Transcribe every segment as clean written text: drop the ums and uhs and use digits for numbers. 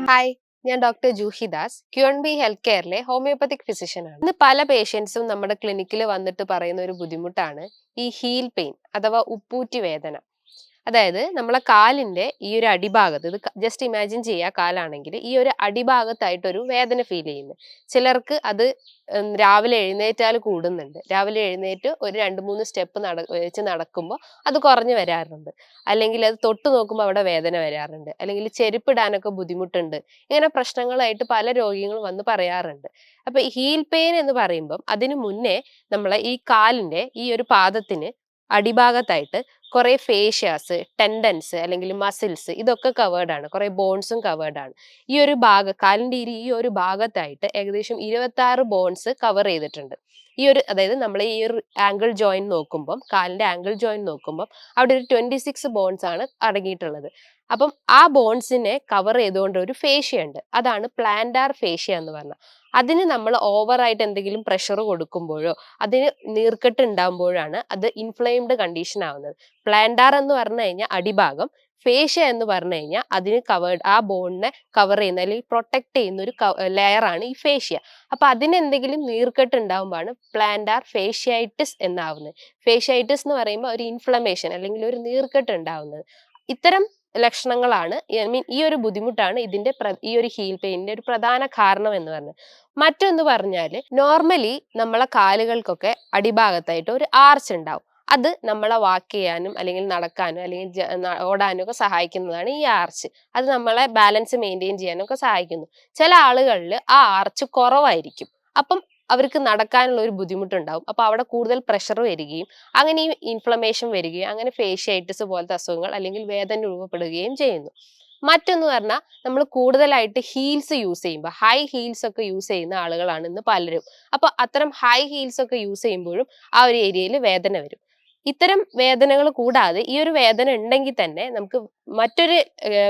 Hi, ഞാൻ doctor Juhi Das, QNB health കെയറിലെ homeopathic ഫിസിഷ്യനാണ്. ഇന്ന് പല പേഷ്യൻസും നമ്മുടെ ക്ലിനിക്കിൽ വന്നിട്ട് പറയുന്ന ഒരു ബുദ്ധിമുട്ടാണ് ഈ ഹീൽ പെയിൻ അഥവാ ഉപ്പൂറ്റി വേദന. അതായത് നമ്മളെ കാലിന്റെ ഈ ഒരു അടിഭാഗത്ത്, ഇത് ജസ്റ്റ് ഇമാജിൻ ചെയ്യുക, കാലാണെങ്കിൽ ഈ ഒരു അടിഭാഗത്തായിട്ടൊരു വേദന ഫീൽ ചെയ്യുന്നു. ചിലർക്ക് അത് രാവിലെ എഴുന്നേറ്റാൽ കൂടുന്നുണ്ട്. രാവിലെ എഴുന്നേറ്റ് ഒരു 2-3 സ്റ്റെപ്പ് വെച്ച് നടക്കുമ്പോൾ അത് കുറഞ്ഞു വരാറുണ്ട്. അല്ലെങ്കിൽ അത് തൊട്ട് നോക്കുമ്പോൾ അവിടെ വേദന വരാറുണ്ട്. അല്ലെങ്കിൽ ചെരുപ്പിടാനൊക്കെ ബുദ്ധിമുട്ടുണ്ട്. ഇങ്ങനെ പ്രശ്നങ്ങളായിട്ട് പല രോഗികളും വന്ന് പറയാറുണ്ട്. അപ്പൊ ഹീൽ പെയിൻ എന്ന് പറയുമ്പം അതിനു മുന്നേ നമ്മളെ ഈ കാലിന്റെ ഈ ഒരു പാദത്തിന് അടിഭാഗത്തായിട്ട് കുറെ ഫേഷ്യാസ്, ടെൻഡൻസ് അല്ലെങ്കിൽ മസിൽസ് ഇതൊക്കെ കവേർഡ് ആണ്. കുറെ ബോൺസും കവേർഡ് ആണ്. ഈ ഒരു കാലിന്റെ ഈ ഒരു ഭാഗത്തായിട്ട് ഏകദേശം 26 ബോൺസ് കവർ ചെയ്തിട്ടുണ്ട്. അതായത് നമ്മൾ ഈ ഒരു ആംഗിൾ ജോയിന്റ് നോക്കുമ്പോൾ, കാലിന്റെ ആംഗിൾ ജോയിന്റ് നോക്കുമ്പോൾ അവിടെ ഒരു 26 ബോൺസ് ആണ് അടങ്ങിയിട്ടുള്ളത്. അപ്പം ആ ബോൺസിനെ കവർ ചെയ്തുകൊണ്ട് ഒരു ഫേഷ്യ ഉണ്ട്. അതാണ് പ്ലാന്റാർ ഫേഷ്യ എന്ന് പറഞ്ഞാൽ. അതിന് നമ്മൾ ഓവറായിട്ട് എന്തെങ്കിലും പ്രഷർ കൊടുക്കുമ്പോഴോ അതിന് നീർക്കെട്ട് ഉണ്ടാകുമ്പോഴാണ് അത് ഇൻഫ്ലെയിംഡ് കണ്ടീഷൻ ആവുന്നത്. പ്ലാന്റാർ എന്ന് പറഞ്ഞു കഴിഞ്ഞാൽ അടിഭാഗം, ഫേഷ്യ എന്ന് പറഞ്ഞു കഴിഞ്ഞാൽ അതിന് ആ ബോണിനെ കവർ ചെയ്യുന്ന അല്ലെങ്കിൽ പ്രൊട്ടക്ട് ചെയ്യുന്ന ഒരു ലെയർ ആണ് ഈ ഫേഷ്യ. അപ്പൊ അതിന് എന്തെങ്കിലും നീർക്കെട്ട് ഉണ്ടാകുമ്പോഴാണ് പ്ലാന്റാർ ഫേഷ്യായിറ്റിസ് എന്നാവുന്നത്. ഫേഷ്യായിറ്റിസ് എന്ന് പറയുമ്പോൾ ഒരു ഇൻഫ്ലമേഷൻ അല്ലെങ്കിൽ ഒരു നീർക്കെട്ട് ഉണ്ടാവുന്നത്. ഇത്തരം ലക്ഷണങ്ങളാണ്, ഈ ഒരു ബുദ്ധിമുട്ടാണ് ഈ ഒരു ഹീൽ പെയിനിന്റെ ഒരു പ്രധാന കാരണം എന്ന് പറഞ്ഞത്. മറ്റൊന്ന് പറഞ്ഞാല്, നോർമലി നമ്മളെ കാലുകൾക്കൊക്കെ അടിഭാഗത്തായിട്ട് ഒരു ആർച്ച് ഉണ്ടാവും. അത് നമ്മളെ വാക്ക് ചെയ്യാനും അല്ലെങ്കിൽ നടക്കാനും അല്ലെങ്കിൽ ഓടാനും ഒക്കെ സഹായിക്കുന്നതാണ് ഈ ആർച്ച്. അത് നമ്മളെ ബാലൻസ് മെയിൻറ്റെയിൻ ചെയ്യാനും ഒക്കെ സഹായിക്കുന്നു. ചില ആളുകളിൽ ആ ആർച്ച് കുറവായിരിക്കും. അപ്പം അവർക്ക് നടക്കാനുള്ള ഒരു ബുദ്ധിമുട്ടുണ്ടാവും. അപ്പൊ അവിടെ കൂടുതൽ പ്രഷർ വരികയും അങ്ങനെ ഈ ഇൻഫ്ലമേഷൻ വരികയും അങ്ങനെ ഫേഷ്യായിറ്റിസ് പോലത്തെ അസുഖങ്ങൾ അല്ലെങ്കിൽ വേദന രൂപപ്പെടുകയും ചെയ്യുന്നു. മറ്റൊന്ന് പറഞ്ഞാൽ, നമ്മൾ കൂടുതലായിട്ട് ഹീൽസ് യൂസ് ചെയ്യുമ്പോൾ, ഹൈ ഹീൽസ് ഒക്കെ യൂസ് ചെയ്യുന്ന ആളുകളാണ് ഇന്ന് പലരും. അപ്പൊ അത്തരം ഹൈ ഹീൽസ് ഒക്കെ യൂസ് ചെയ്യുമ്പോഴും ആ ഒരു ഏരിയയിൽ വേദന വരും. ഇത്തരം വേദനകൾ കൂടാതെ ഈ ഒരു വേദന ഉണ്ടെങ്കിൽ തന്നെ നമുക്ക് മറ്റൊരു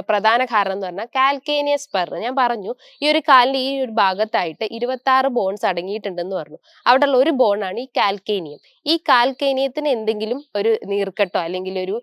പ്രധാന കാരണം എന്ന് പറഞ്ഞാൽ കാൽക്കേനിയസ് സ്പർ. ഞാൻ പറഞ്ഞു, ഈ ഒരു കാലിന്റെ ഈ ഒരു ഭാഗത്തായിട്ട് 26 ബോൺസ് അടങ്ങിയിട്ടുണ്ടെന്ന് പറഞ്ഞു. അവിടെയുള്ള ഒരു ബോണാണ് ഈ കാൽക്കേനിയം. ഈ കാൽക്കേനിയത്തിന് എന്തെങ്കിലും ഒരു നീർക്കെട്ടോ അല്ലെങ്കിൽ ഒരു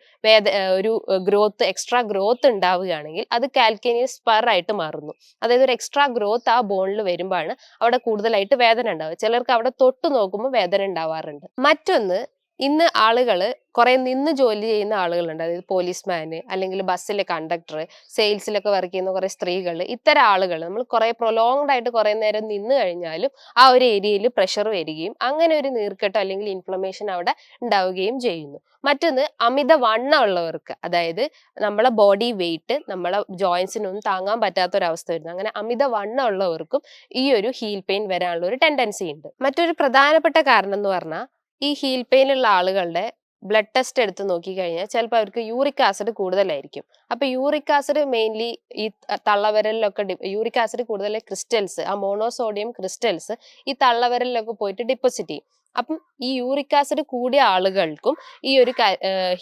എക്സ്ട്രാ ഗ്രോത്ത് ഉണ്ടാവുകയാണെങ്കിൽ അത് കാൽക്കേനിയസ് സ്പർ ആയിട്ട് മാറുന്നു. അതായത് ഒരു എക്സ്ട്രാ ഗ്രോത്ത് ആ ബോണിൽ വരുമ്പോഴാണ് അവിടെ കൂടുതലായിട്ട് വേദന ഉണ്ടാവുക. ചിലർക്ക് അവിടെ തൊട്ട് നോക്കുമ്പോൾ വേദന ഉണ്ടാവാറുണ്ട്. മറ്റൊന്ന്, ഇന്ന് ആളുകള് കുറെ നിന്ന് ജോലി ചെയ്യുന്ന ആളുകളുണ്ട്. അതായത് പോലീസ്മാന് അല്ലെങ്കിൽ ബസ്സിലെ കണ്ടക്ടർ, സെയിൽസിലൊക്കെ വർക്ക് ചെയ്യുന്ന കുറെ സ്ത്രീകൾ, ഇത്തരം ആളുകൾ നമ്മൾ കുറെ പ്രൊലോങ്ഡ് ആയിട്ട് കുറെ നേരം നിന്ന് കഴിഞ്ഞാലും ആ ഒരു ഏരിയയിൽ പ്രഷർ വരികയും അങ്ങനെ ഒരു നീർക്കെട്ടോ അല്ലെങ്കിൽ ഇൻഫ്ലമേഷൻ അവിടെ ഉണ്ടാവുകയും ചെയ്യുന്നു. മറ്റൊന്ന്, അമിത വണ്ണം ഉള്ളവർക്ക്, അതായത് നമ്മളെ ബോഡി വെയിറ്റ് നമ്മളെ ജോയിന്റ്സിനൊന്നും താങ്ങാൻ പറ്റാത്ത ഒരു അവസ്ഥ വരുന്നു. അങ്ങനെ അമിത വണ്ണം ഉള്ളവർക്കും ഈ ഒരു ഹീൽ പെയിൻ വരാനുള്ള ഒരു ടെൻഡൻസി ഉണ്ട്. മറ്റൊരു പ്രധാനപ്പെട്ട കാരണം എന്ന് പറഞ്ഞാൽ, ഈ ഹീൽ പെയിൻ ഉള്ള ആളുകളുടെ ബ്ലഡ് ടെസ്റ്റ് എടുത്ത് നോക്കിക്കഴിഞ്ഞാൽ ചിലപ്പോൾ അവർക്ക് യൂറിക് ആസിഡ് കൂടുതലായിരിക്കും. അപ്പൊ യൂറിക് ആസിഡ് മെയിൻലി ഈ തള്ളവിരലിലൊക്കെ യൂറിക് ആസിഡ് കൂടുതൽ ക്രിസ്റ്റൽസ്, ആ മോണോസോഡിയം ക്രിസ്റ്റൽസ് ഈ തള്ളവിരലിലൊക്കെ പോയിട്ട് ഡിപ്പോസിറ്റ് ചെയ്യും. അപ്പം ഈ യൂറിക് ആസിഡ് കൂടിയ ആളുകൾക്കും ഈ ഒരു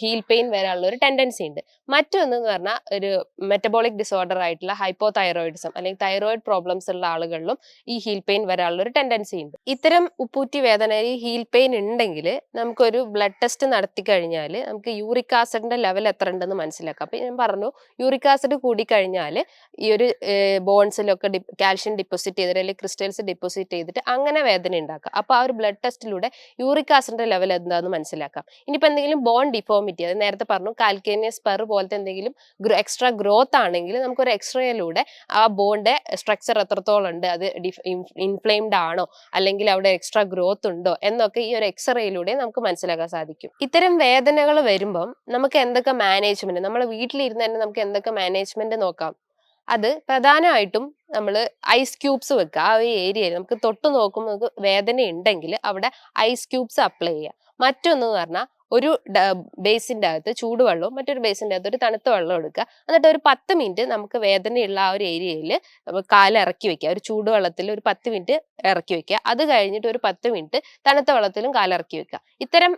ഹീൽ പെയിൻ വരാനുള്ള ഒരു ടെൻഡൻസി ഉണ്ട്. മറ്റൊന്ന് എന്ന് പറഞ്ഞാൽ, ഒരു മെറ്റബോളിക് ഡിസോർഡർ ആയിട്ടുള്ള ഹൈപ്പോതൈറോയിഡിസം അല്ലെങ്കിൽ തൈറോയിഡ് പ്രോബ്ലംസ് ഉള്ള ആളുകളിലും ഈ ഹീൽ പെയിൻ വരാനുള്ള ഒരു ടെൻഡൻസി ഉണ്ട്. ഇത്തരം ഉപ്പൂറ്റി വേദന, ഈ ഹീൽ പെയിൻ ഉണ്ടെങ്കിൽ നമുക്കൊരു ബ്ലഡ് ടെസ്റ്റ് നടത്തി കഴിഞ്ഞാൽ നമുക്ക് യൂറിക് ആസിഡിന്റെ ലെവൽ എത്ര ഉണ്ടെന്ന് മനസ്സിലാക്കാം. അപ്പൊ ഞാൻ പറഞ്ഞു, യൂറിക് ആസിഡ് കൂടിക്കഴിഞ്ഞാൽ ഈ ഒരു ബോൺസിലൊക്കെ കാൽഷ്യം ഡിപ്പോസിറ്റ് ചെയ്തിട്ട് അല്ലെങ്കിൽ ക്രിസ്റ്റൽസ് ഡിപ്പോസിറ്റ് ചെയ്തിട്ട് അങ്ങനെ വേദന ഉണ്ടാക്കാം. അപ്പൊ ആ ഒരു ബ്ലഡ് ടെസ്റ്റിലൂടെ യൂറിക് ആസിഡിന്റെ ലെവൽ എന്താന്ന് മനസ്സിലാക്കാം. ഇനിയിപ്പോ എന്തെങ്കിലും ബോൺ ഡിഫോമിറ്റി, അത് നേരത്തെ പറഞ്ഞു കാൽക്കേനിയസ് സ്പർ പോലത്തെ എന്തെങ്കിലും എക്സ്ട്രാ ഗ്രോത്ത് ആണെങ്കിൽ നമുക്കൊരു എക്സ്റേയിലൂടെ ആ ബോണിന്റെ സ്ട്രക്ചർ എത്രത്തോളം ഉണ്ട്, അത് ഇൻഫ്ലെയിംഡ് ആണോ അല്ലെങ്കിൽ അവിടെ എക്സ്ട്രാ ഗ്രോത്ത് ഉണ്ടോ എന്നൊക്കെ ഈ ഒരു എക്സ്റേയിലൂടെ നമുക്ക് മനസ്സിലാക്കാൻ സാധിക്കും. ഇത്തരം വേദനകൾ വരുമ്പം നമുക്ക് എന്തൊക്കെ മാനേജ്മെന്റ്, നമ്മുടെ വീട്ടിലിരുന്ന് തന്നെ നമുക്ക് എന്തൊക്കെ മാനേജ്മെന്റ് നോക്കാം. അത് പ്രധാനമായിട്ടും നമ്മൾ ഐസ് ക്യൂബ്സ് വെക്കുക. ആ ഒരു ഏരിയയിൽ നമുക്ക് തൊട്ട് നോക്കുമ്പോൾ നമുക്ക് വേദന ഉണ്ടെങ്കിൽ അവിടെ ഐസ് ക്യൂബ്സ് അപ്ലൈ ചെയ്യുക. മറ്റൊന്ന് പറഞ്ഞാൽ, ഒരു ബേസിന്റെ അകത്ത് ചൂടുവെള്ളവും മറ്റൊരു ബേസിന്റെ അകത്ത് ഒരു തണുത്ത വെള്ളം എടുക്കുക. എന്നിട്ട് ഒരു 10 മിനിറ്റ് നമുക്ക് വേദനയുള്ള ആ ഒരു ഏരിയയിൽ കാല് ഇറക്കി വെക്കുക. ഒരു ചൂടുവെള്ളത്തിൽ ഒരു 10 മിനിറ്റ് ഇറക്കി വെക്കുക. അത് കഴിഞ്ഞിട്ട് ഒരു 10 മിനിറ്റ് തണുത്ത വെള്ളത്തിലും കാലിറക്കി വെക്കുക. ഇത്തരം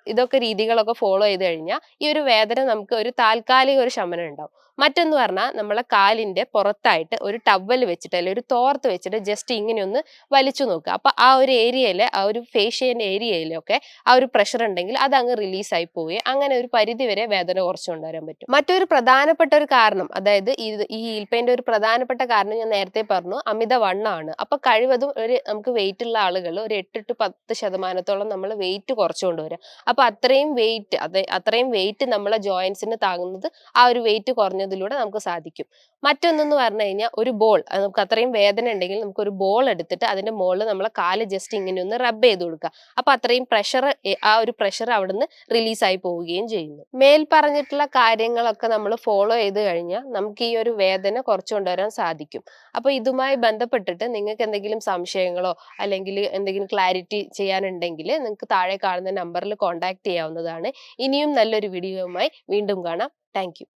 ഇതൊക്കെ രീതികളൊക്കെ ഫോളോ ചെയ്ത് കഴിഞ്ഞാൽ ഈ ഒരു വേദന നമുക്ക് ഒരു താൽക്കാലിക ഒരു ശമനം ഉണ്ടാവും. മറ്റൊന്ന് പറഞ്ഞാൽ നമ്മളെ കാലിന്റെ പുറത്തായിട്ട് ഒരു ടവൽ വെച്ചിട്ട് അല്ലെങ്കിൽ ഒരു തോർത്ത് വെച്ചിട്ട് ജസ്റ്റ് ഇങ്ങനെ ഒന്ന് വലിച്ചു നോക്കുക. അപ്പൊ ആ ഒരു ഏരിയയില് ആ ഒരു ഫേഷ്യന്റെ ഏരിയയിലൊക്കെ ആ ഒരു പ്രഷർ ഉണ്ടെങ്കിൽ അത് അങ്ങ് റിലീസ് ആയി പോവുകയും അങ്ങനെ ഒരു പരിധി വരെ വേദന കുറച്ചു കൊണ്ടുവരാൻ പറ്റും. മറ്റൊരു പ്രധാനപ്പെട്ട ഒരു കാരണം, അതായത് ഈ ഹീൽ പെയിന്റെ ഒരു പ്രധാനപ്പെട്ട കാരണം ഞാൻ നേരത്തെ പറഞ്ഞു, അമിതവണ്ണമാണ്. അപ്പൊ കഴിവതും നമുക്ക് വെയിറ്റ് ഉള്ള ആളുകൾ ഒരു 8 to 10% നമ്മൾ വെയിറ്റ് കുറച്ചു കൊണ്ടുവരിക. അപ്പൊ അത്രയും വെയിറ്റ് നമ്മളെ ജോയിന്റ്സിന് താങ്ങുന്നത് ആ ഒരു വെയിറ്റ് കുറഞ്ഞതിലൂടെ നമുക്ക് സാധിക്കും. മറ്റൊന്നെന്ന് പറഞ്ഞു കഴിഞ്ഞാൽ ഒരു ബോൾ, നമുക്ക് അത്രയും വേദന ഉണ്ടെങ്കിൽ നമുക്ക് ഒരു ബോൾ എടുത്തിട്ട് അതിന്റെ മുകളിൽ നമ്മളെ കാല് ജസ്റ്റ് ഇങ്ങനെ ഒന്ന് റബ്ബ് ചെയ്ത് കൊടുക്കുക. അപ്പൊ അത്രയും ആ ഒരു പ്രഷർ അവിടുന്ന് റിലീസ് ആയി പോവുകയും ചെയ്യുന്നു. മേൽ പറഞ്ഞിട്ടുള്ള കാര്യങ്ങളൊക്കെ നമ്മൾ ഫോളോ ചെയ്ത് കഴിഞ്ഞാൽ നമുക്ക് ഈ ഒരു വേദന കുറച്ചു കൊണ്ടുവരാൻ സാധിക്കും. അപ്പൊ ഇതുമായി ബന്ധപ്പെട്ടിട്ട് നിങ്ങൾക്ക് എന്തെങ്കിലും സംശയങ്ങളോ അല്ലെങ്കിൽ എന്തെങ്കിലും ക്ലാരിറ്റി ചെയ്യാനുണ്ടെങ്കിൽ നിങ്ങൾക്ക് താഴെ കാണുന്ന നമ്പറിൽ കോൺടാക്ട് ചെയ്യാവുന്നതാണ്. ഇനിയും നല്ലൊരു വീഡിയോയുമായി വീണ്ടും കാണാം. Thank you.